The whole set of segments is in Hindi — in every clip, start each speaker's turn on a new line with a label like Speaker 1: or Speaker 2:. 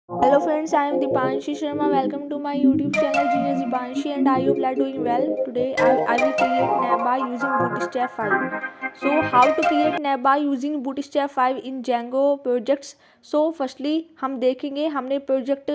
Speaker 1: Hello friends, I am Dipanshi Sharma. Welcome to my YouTube channel Genius Dipanshi, and I hope you are doing well. Today I will create Naba using Bootstrap 5. So how to create Naba using Bootstrap 5 in Django projects. So firstly हम देखेंगे, हमने प्रोजेक्ट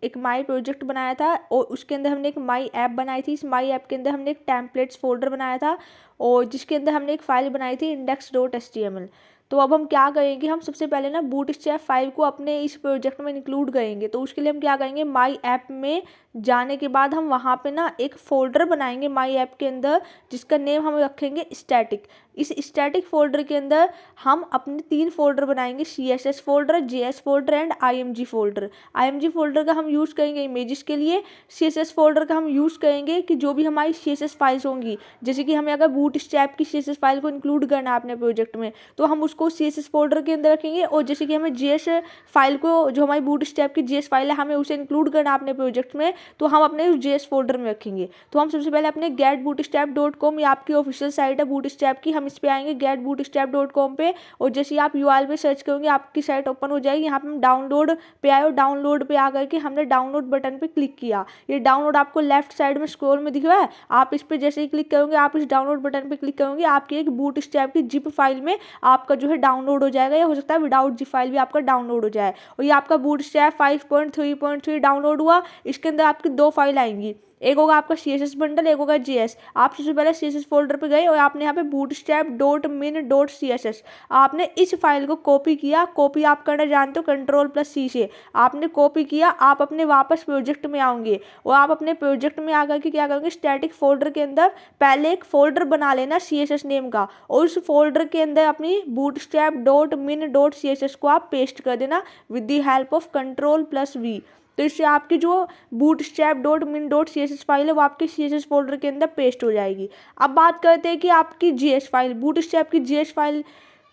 Speaker 1: एक माई प्रोजेक्ट बनाया था और उसके अंदर हमने एक माई ऐप बनाई थी। इस माई ऐप के अंदर हमने एक टेम्पलेट्स फोल्डर बनाया था और जिसके अंदर हमने एक फ़ाइल बनाई थी index.html। तो अब हम क्या करेंगे, हम सबसे पहले ना बूटस्ट्रैप 5 को अपने इस प्रोजेक्ट में इंक्लूड करेंगे। तो उसके लिए हम क्या करेंगे, माई ऐप में जाने के बाद हम वहाँ पे ना एक फ़ोल्डर बनाएंगे माई ऐप के अंदर, जिसका नेम हम रखेंगे स्टैटिक। इस स्टैटिक फोल्डर के अंदर हम अपने 3 फोल्डर बनाएंगे, CSS folder, JS folder and IMG folder. IMG folder का हम यूज़ करेंगे इमेजेस के लिए। CSS फोल्डर का हम यूज़ करेंगे कि जो भी हमारी CSS फाइल्स होंगी, जैसे कि हमें अगर बूटस्ट्रैप की CSS फाइल को इंक्लूड करना है अपने प्रोजेक्ट में, तो हम उसको CSS फोल्डर के अंदर रखेंगे। और जैसे कि हमें JS फाइल को, जो हमारी बूटस्ट्रैप की JS फाइल है, हमें उसे इंक्लूड करना है अपने प्रोजेक्ट में, तो हम अपने उस JS फोल्डर में रखेंगे। तो हम सबसे पहले अपने getbootstrap.com, ये आपकी ऑफिशियल साइट है बूटस्ट्रैप की, हम इस पे आएंगे getbootstrap.com पे। और जैसे ही आप URL पे सर्च करोगे आपकी साइट ओपन हो जाएगी। यहाँ पे हम डाउनलोड पे आए और डाउनलोड पे आकर के हमने डाउनलोड बटन पे क्लिक किया। ये डाउनलोड आपको लेफ्ट साइड में स्क्रॉल में दिख रहा है, आप इस पे जैसे ही क्लिक करोगे, आप इस डाउनलोड बटन पे क्लिक करोगे, आपकी एक बूटस्ट्रैप की जिप फाइल में आपका जो है डाउनलोड हो जाएगा, या हो सकता है विदाउट जिप फाइल भी आपका डाउनलोड हो जाए। और ये आपका बूटस्ट्रैप 5.3.3 डाउनलोड हुआ। इसके अंदर आपकी 2 फाइल आएंगी, एक होगा आपका CSS बंडल, एक होगा JS। आप सबसे पहले CSS फोल्डर पे गए और आपने यहाँ पे bootstrap.min.css आपने इस फाइल को कॉपी किया। कॉपी आप करना जानते हो, Ctrl+C से आपने कॉपी किया। आप अपने वापस प्रोजेक्ट में आओगे और आप अपने प्रोजेक्ट में आकर के क्या करोगे, स्टैटिक फोल्डर के अंदर पहले एक फोल्डर बना लेना CSS नेम का, और उस फोल्डर के अंदर अपनी bootstrap.min.css को आप पेस्ट कर देना with the help of Ctrl+V। तो इससे आपकी जो bootstrap.min.css फाइल है वो आपके CSS फोल्डर के अंदर पेस्ट हो जाएगी। अब बात करते हैं कि आपकी JS फाइल, बूटस्ट्रैप की JS फाइल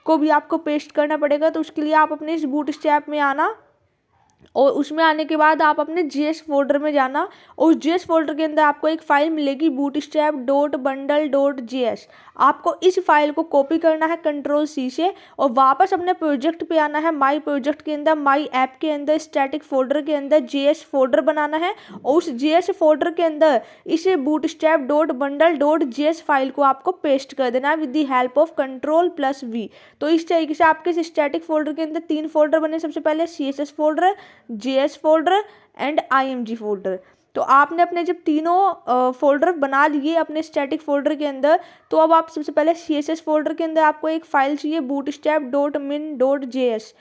Speaker 1: को भी आपको पेस्ट करना पड़ेगा। तो उसके लिए आप अपने इस बूटस्ट्रैप में आना और उसमें आने के बाद आप अपने JS फोल्डर में जाना और उस JS फोल्डर के अंदर आपको एक फ़ाइल मिलेगी bootstrap.bundle.js। आपको इस फाइल को कॉपी करना है Ctrl+C से और वापस अपने प्रोजेक्ट पे आना है। माई प्रोजेक्ट के अंदर, माई ऐप के अंदर, स्टैटिक फोल्डर के अंदर JS फोल्डर बनाना है और उस JS फोल्डर के अंदर इस bootstrap.bundle.js फाइल को आपको पेस्ट कर देना है with the help of Ctrl+V। तो इस तरीके से आपके इस स्टैटिक फोल्डर के अंदर 3 फोल्डर बने, सबसे पहले CSS folder, JS folder and IMG folder. तो आपने अपने जब तीनों फोल्डर बना लिए अपने स्टैटिक फोल्डर के अंदर, तो अब आप सबसे पहले CSS फोल्डर के अंदर आपको एक फाइल चाहिए bootstrap.min.js।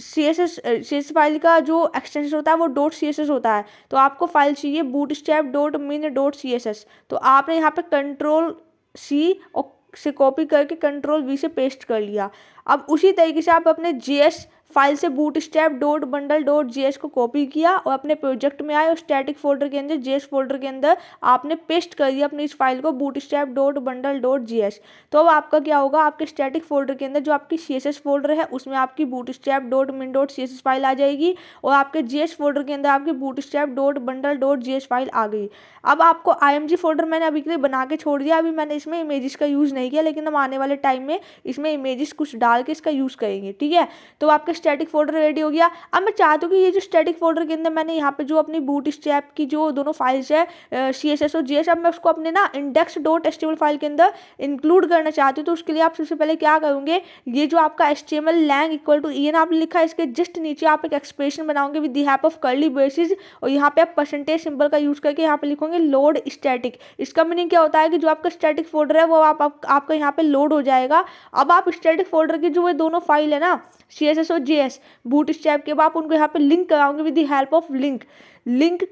Speaker 1: CSS फाइल का जो एक्सटेंशन होता है वो .css होता है, तो आपको फाइल चाहिए bootstrap.min.css। तो आपने यहाँ पे Ctrl+C और से कॉपी करके Ctrl+V से पेस्ट कर लिया। अब उसी तरीके से आप अपने JS फाइल से bootstrap.bundle.js को कॉपी किया और अपने प्रोजेक्ट में आए और स्टैटिक फोल्डर के अंदर, JS फोल्डर के अंदर आपने पेस्ट कर दिया अपनी इस फाइल को bootstrap.bundle.js। तो अब आपका क्या होगा, आपके स्टैटिक फोल्डर के अंदर जो आपकी CSS फोल्डर है उसमें आपकी bootstrap.min.css फाइल आ जाएगी और आपके JS फोल्डर के अंदर आपकी bootstrap.bundle.js फाइल आ गई। अब आपको IMG फोल्डर मैंने अभी के लिए बना के छोड़ दिया, अभी मैंने इसमें इमेजेस का यूज़ नहीं किया, लेकिन हम आने वाले टाइम में इसमें इमेजेस कुछ डाल के इसका यूज़ करेंगे, ठीक है। तो आपका स्टैटिक फोल्डर रेडी हो गया। अब मैं चाहती हूँ कि ये जो स्टैटिक फोल्डर के अंदर मैंने यहाँ पे जो अपनी बूटस्ट्रैप की जो दोनों फाइल्स है CSS और JS, अब मैं उसको अपने ना index.html फाइल के अंदर इंक्लूड करना चाहती हूँ। तो उसके लिए आप सबसे पहले क्या करोगे, ये जो आपका HTML lang = en आपने लिखा है, इसके जस्ट नीचे आप एक एक्सप्रेशन बनाओगे with the help of curly braces और यहाँ पे आप परसेंटेज सिंबल का यूज़ करके यहाँ पे लिखोगे लोड स्टैटिक। इसका मीनिंग क्या होता है कि जो आपका स्टैटिक फोल्डर है वो आपका यहाँ पे लोड हो जाएगा। अब आप स्टैटिक फोल्डर की जो ये दोनों फाइल है ना, CSS और JS बूटस्ट्रैप के, आप उनको यहाँ पे लिंक कराओगे with the help of link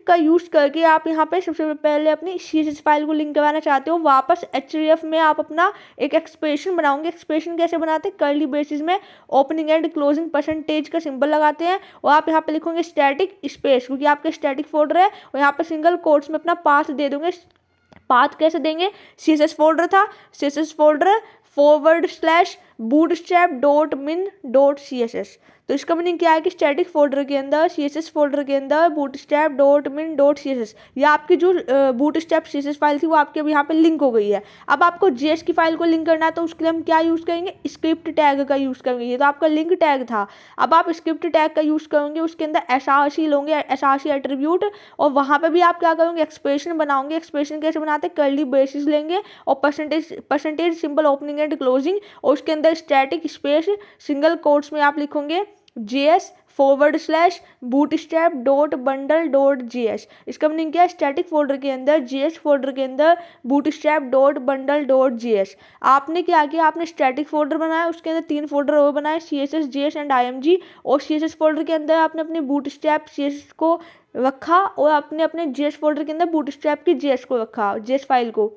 Speaker 1: का यूज़ करके आप यहाँ पे सबसे पहले अपनी CSS फाइल को लिंक कराना चाहते हो। वापस href में आप अपना एक एक्सप्रेशन बनाओगे। एक्सप्रेशन कैसे बनाते हैं, कर्ली ब्रेसेस में ओपनिंग एंड क्लोजिंग परसेंटेज का सिंबल लगाते हैं और आप यहाँ पे लिखोगे स्टैटिक स्पेस, क्योंकि आपका स्टैटिक फोल्डर है, और यहाँ पे सिंगल कोट्स में अपना पाथ दे दोगे। पाथ कैसे देंगे, CSS फोल्डर था, CSS फोल्डर bootstrap.min.css। तो इसका मीनिंग क्या है कि स्टैटिक फोल्डर के अंदर CSS फोल्डर के अंदर bootstrap.min.css ये आपकी जो bootstrap CSS फाइल थी वो आपके अब यहाँ पे लिंक हो गई है। अब आपको JS की फाइल को लिंक करना है तो उसके लिए हम क्या यूज़ करेंगे, स्क्रिप्ट टैग का यूज़ करेंगे। ये तो आपका लिंक टैग था, अब आप स्क्रिप्ट टैग का यूज़ करेंगे, उसके अंदर src लोगे, src एट्रीब्यूट, और वहाँ पे भी आप क्या करोगे, एक्सप्रेशन बनाओगे। एक्सप्रेशन कैसे बनाते हैं, कर्ली ब्रेसेस लेंगे और percentage symbol opening and closing, और उसके अंदर स्टैटिक स्पेस सिंगल कोट्स में आप लिखोगे JS/bootstrap.bundle.js। इसका मीनिंग क्या है, स्टैटिक फोल्डर के अंदर JS फोल्डर के अंदर bootstrap.bundle.js। आपने क्या किया, आपने स्टैटिक फोल्डर बनाया, उसके अंदर 3 फोल्डर और बनाए, CSS, JS एंड IMG, और CSS फोल्डर के अंदर आपने अपने bootstrap CSS को रखा और आपने अपने JS फोल्डर के अंदर bootstrap की JS को रखा, JS फाइल को।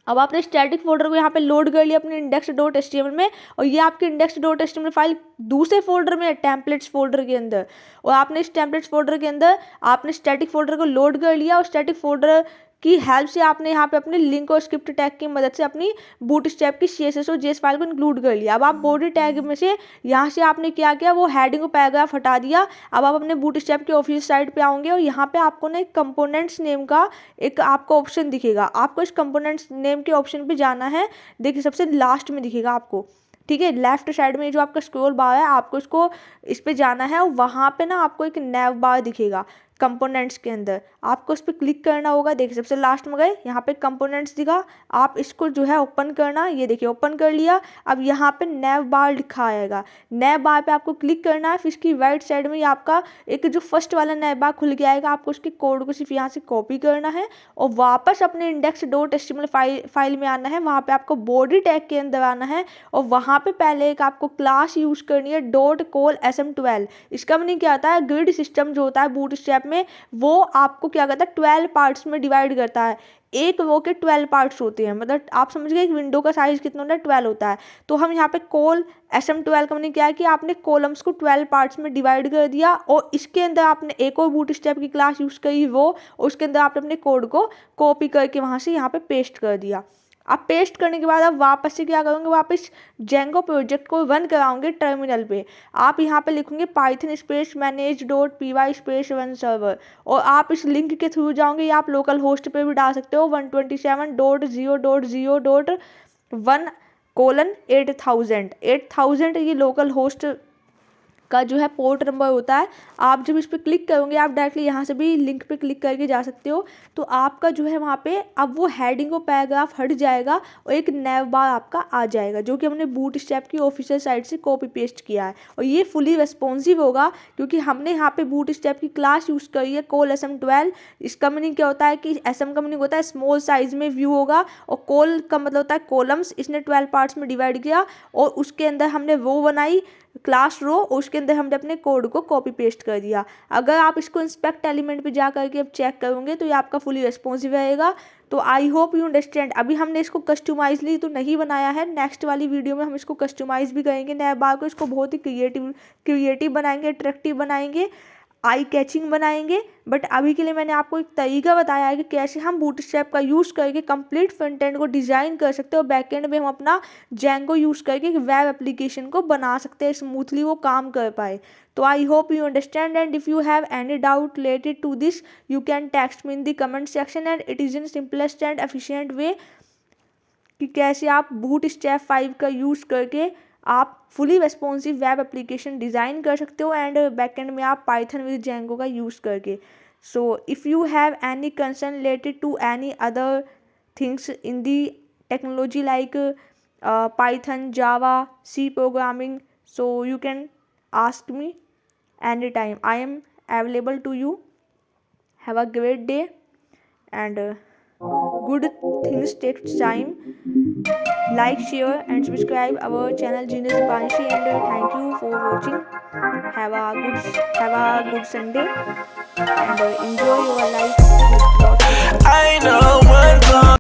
Speaker 1: अब आपने स्टैटिक फोल्डर को यहाँ पे लोड कर लिया अपने index.html में, और ये आपकी index.html फाइल दूसरे फोल्डर में है, टेम्पलेट्स फोल्डर के अंदर, और आपने इस टेम्पलेट्स फोल्डर के अंदर आपने स्टैटिक फोल्डर को लोड कर लिया, और स्टैटिक फोल्डर की हेल्प से आपने यहाँ पे अपने लिंक और स्क्रिप्ट टैग की मदद से अपनी बूटस्ट्रैप की CSS और JS फाइल को इंक्लूड कर लिया। अब आप बॉडी टैग में से यहाँ से आपने क्या किया, वो हेडिंग और पैराग्राफ हटा दिया। अब आप अपने बूटस्ट्रैप के ऑफिशियल साइट पे आओगे और यहाँ पे आपको ना एक कंपोनेंट्स नेम का एक आपको ऑप्शन दिखेगा। आपको इस कंपोनेंट्स नेम के ऑप्शन पे जाना है, देखिए सबसे लास्ट में दिखेगा आपको, ठीक है, लेफ्ट साइड में जो आपका स्क्रॉल बार है, आपको इसको इस पे जाना है, और वहाँ पे ना आपको एक नैव बार दिखेगा कंपोनेंट्स के अंदर, आपको इस पर क्लिक करना होगा। देखिए सबसे लास्ट में गए, यहाँ पे कंपोनेंट्स दिखा, आप इसको जो है ओपन करना, ये देखिए ओपन कर लिया। अब यहाँ पे नैव बार लिखा आएगा, नैव बार पे आपको क्लिक करना है, फिर इसकी राइट साइड में ये आपका एक जो फर्स्ट वाला नैव बार खुल के आएगा, आपको उसके कोड को सिर्फ यहाँ से कॉपी करना है और वापस अपने index.html फाइल में आना है। वहाँ पे आपको बॉडी टैग के अंदर आना है और वहाँ पे पहले एक आपको क्लास यूज करनी है .call_sm12। इसका मीनिंग क्या होता है, ग्रिड सिस्टम जो होता है बूटस्ट्रैप में वो आपको क्या करता है, 12 पार्ट्स में डिवाइड करता है। एक रो के 12 पार्ट्स होते हैं, मतलब आप समझ गए एक विंडो का साइज कितना होता है, 12 होता है। तो हम यहाँ पे कॉल SM12 का मीनिंग क्या है कि आपने कॉलम्स को 12 पार्ट्स में डिवाइड कर दिया और इसके अंदर आपने एक और बूटस्ट्रैप की क्लास यूज़ करी वो, और उसके अंदर आपने अपने कोड को कॉपी करके वहाँ से यहाँ पे पेस्ट कर दिया। आप पेस्ट करने के बाद आप वापस से क्या करोगे, वापस जेंगो प्रोजेक्ट को रन कराओगे टर्मिनल पे। आप यहाँ पे लिखेंगे Python space manage.py space run server, और आप इस लिंक के थ्रू जाओगे, या आप लोकल होस्ट पे भी डाल सकते हो 127.0.0.1:8000 ये लोकल होस्ट का जो है पोर्ट नंबर होता है। आप जब इस पर क्लिक करोगे, आप डायरेक्टली यहाँ से भी लिंक पे क्लिक करके जा सकते हो, तो आपका जो है वहाँ पे अब वो हेडिंग और पैराग्राफ हट जाएगा और एक नैव बार आपका आ जाएगा, जो कि हमने बूटस्ट्रैप की ऑफिशियल साइट से कॉपी पेस्ट किया है। और ये फुली रिस्पॉन्सिव होगा क्योंकि हमने यहाँ पे बूटस्ट्रैप की क्लास यूज़ करी है कॉल SM12। इसका मीनिंग क्या होता है कि SM का मीनिंग होता है स्मॉल साइज में व्यू होगा, और कॉल का मतलब होता है कॉलम्स। इसने 12 पार्ट्स में डिवाइड किया और उसके अंदर हमने वो बनाई क्लास रो, उसके अंदर हमने अपने कोड को कॉपी पेस्ट कर दिया। अगर आप इसको इंस्पेक्ट एलिमेंट पे जा करके अब चेक करोगे तो ये आपका फुली रिस्पॉन्सिव रहेगा। तो आई होप यू अंडरस्टैंड। अभी हमने इसको कस्टमाइजली तो नहीं बनाया है, नेक्स्ट वाली वीडियो में हम इसको कस्टमाइज भी करेंगे नैव बार को, इसको बहुत ही क्रिएटिव बनाएंगे, अट्रैक्टिव बनाएंगे, आई कैचिंग बनाएंगे। बट अभी के लिए मैंने आपको एक तरीका बताया है कि कैसे हम बूटस्ट्रैप का यूज़ करके कंप्लीट फ्रंट एंड को डिज़ाइन कर सकते हैं और बैक एंड में हम अपना जेंगो यूज़ करके एक वेब एप्लीकेशन को बना सकते हैं, स्मूथली वो काम कर पाए। तो I hope you understand, and if you have any doubt related to this you can text me in the comment section, and it is in simplest and efficient way कि कैसे आप बूटस्ट्रैप 5 का यूज़ करके आप fully responsive web application design कर सकते हो, एंड बैकएंड में आप पाइथन विद जेंगो का यूज़ करके। So if you have any concern related to any other things in the technology like Python, Java, C programming, so you can ask me any time. I am available to you. Have a great day and good things takes time. Like, share and subscribe our channel Genius Dipanshi, and thank you for watching. Have a good Sunday and enjoy your life with lots of fun. I know